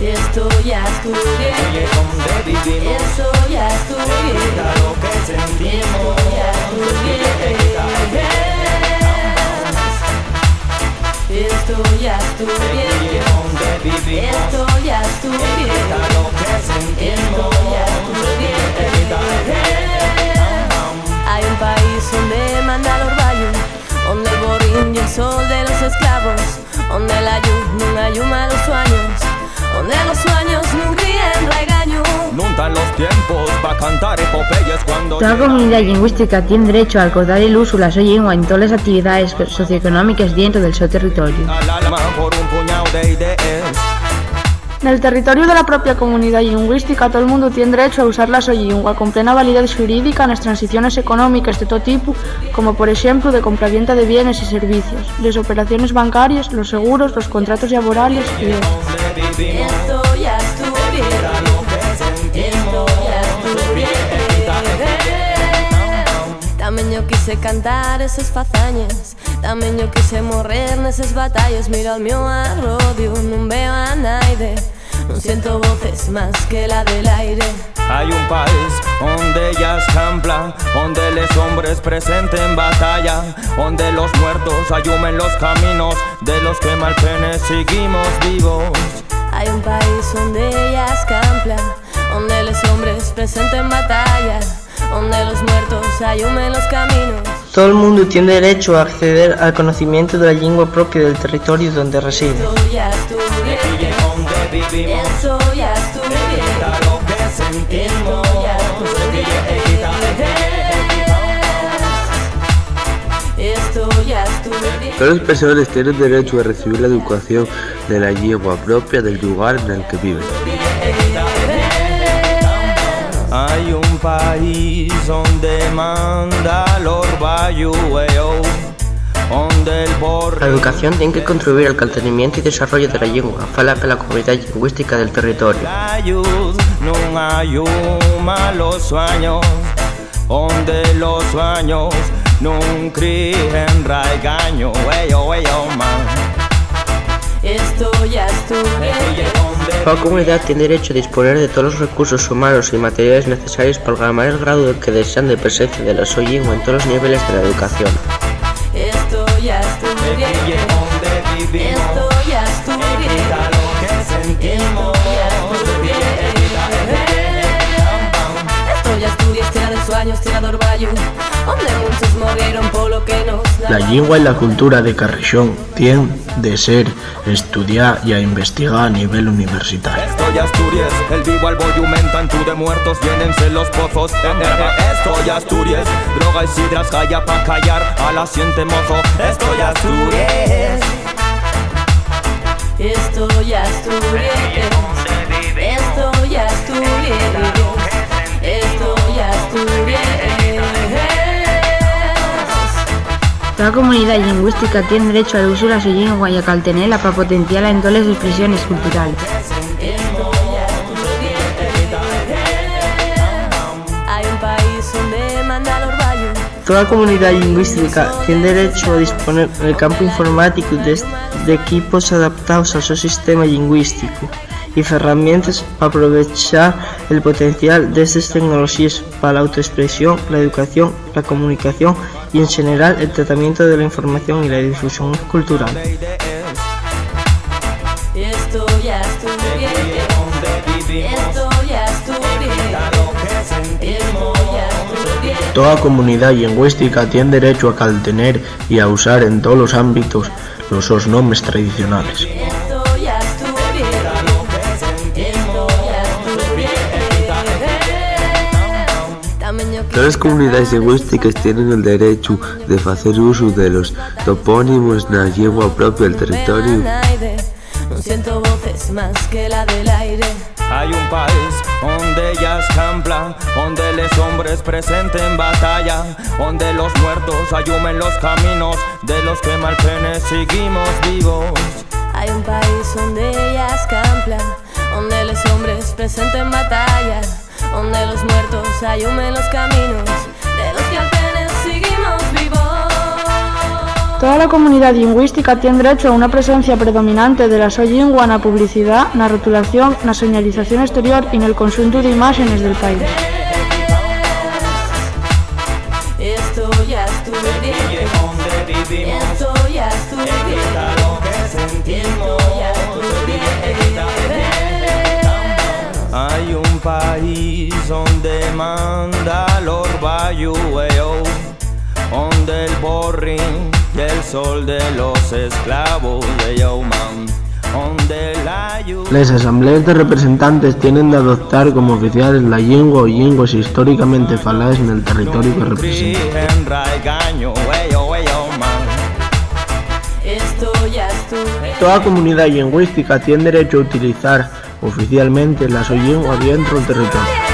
Esto ya estudié. Oye, ¿dónde vivimos? Eso ya estudié. Grita lo que sentimos. Esto ya estudié. Esto ya estudié. Oye, ¿dónde vivimos? Esto ya estudié. Grita lo que sentimos. Esto ya estudié. Hay un país donde manda el orvallo, donde el borín y el sol de los esclavos, donde la lluvia no ayuma los sueños, donde los sueños no crían regaño. Nunca los tiempos pa' cantar epopeyas cuando Toda comunidad lingüística tiene derecho a acordar el uso de la suya lengua en todas las actividades socioeconómicas dentro del seu territorio. al alma por un puñado de ideas. En el territorio de la propia comunidad lingüística, todo el mundo tiene derecho a usar la suya lengua con plena validez jurídica en las transiciones económicas de todo tipo, como por ejemplo de compraventa de bienes y servicios, las operaciones bancarias, los seguros, los contratos laborales y otros. Esto ya estudié. Esto ya estudié. También yo quise cantar esas fazañas, también yo quise morrer nesas batallas. Miro al mío arrodio, no veo a nadie, no siento voces más que la del aire. Hay un país donde ya escampla, donde los hombres presenten batalla, donde los muertos ayumen los caminos de los que mal penes seguimos vivos. Hay un país donde ella escampla, donde los hombres presenten batalla, donde los muertos ayumen los caminos. Todo el mundo tiene derecho a acceder al conocimiento de la lengua propia del territorio donde reside. Eso ya estudié. Oye, ¿dónde vivimos? Eso ya estudié. Grita lo que sentimos. Esto ya estudié. Esto ya estudié. Todas las personas tienen derecho a recibir la educación de la lengua propia del lugar en el que viven. Hay un país donde manda el orvallo, donde el borre. La educación tiene que contribuir al mantenimiento y desarrollo de la lengua, fala para la comunidad lingüística del territorio. La luz no ayuma los sueños, donde los sueños no crían regaño, man. Esto ya estudié. Toda comunidad tiene derecho a disponer de todos los recursos humanos y materiales necesarios para alcanzar el grado que desean de presencia de la suya lengua en todos los niveles de la educación. Esto ya estudié. Esto ya estudié. Esto ya estudié, tierra de sueños, tierra de orvallo, donde muchos murieron por lo que nos da. La lengua y la cultura de Carrión tienen de ser estudiar y a investigar a nivel universitario. Esto ya Asturias, el vivo al boyumenta en tu de muertos, llénense los pozos. Esto ya Asturias, droga y sidras, calla pa' callar a la siente mozo. Esto ya Asturias. Esto ya estudié. Esto ya estudié. Esto ya estudié. Toda comunidad lingüística tiene derecho al uso de la suya lengua y a caltenerla para potenciarla en todas las expresiones culturales. Hay un país donde manda el orvallo. Toda comunidad lingüística tiene derecho a disponer en el campo informático de equipos adaptados a su sistema lingüístico y herramientas para aprovechar el potencial de estas tecnologías para la autoexpresión, la educación, la comunicación y en general el tratamiento de la información y la difusión cultural. Esto ya estudié. Esto ya estudié. Esto ya estudié. Toda comunidad lingüística tiene derecho a caltener y a usar en todos los ámbitos los sus nombres tradicionales. Esto ya estudié. Esto ya estudié. También yo Todas las comunidades lingüísticas tienen el derecho de hacer uso de los topónimos en la lengua propia del territorio. no siento voces más que la del aire. Hay un país donde ya escampla, donde los hombres presenten batalla, donde los muertos ayumen los caminos de los que mal penes seguimos vivos. Hay un país donde ella escampla, donde los hombres presenten batalla, donde los muertos ayumen los caminos de los que al penes seguimos vivos. Toda la comunidad lingüística tiene derecho a una presencia predominante de la súa lingua na publicidade, na rotulación, na señalización exterior e no conxunto de imaxes del país. Esto ya estudié, esto ya estudié, esto ya estudié. Hay un país donde manda el orvallo, donde el borrín y el sol de los esclavos, donde la lluvia... Las asambleas de representantes tienen de adoptar como oficiales la lengua o lenguas históricamente faladas en el territorio que representan. Toda comunidad lingüística tiene derecho a utilizar oficialmente la su lengua dentro del territorio.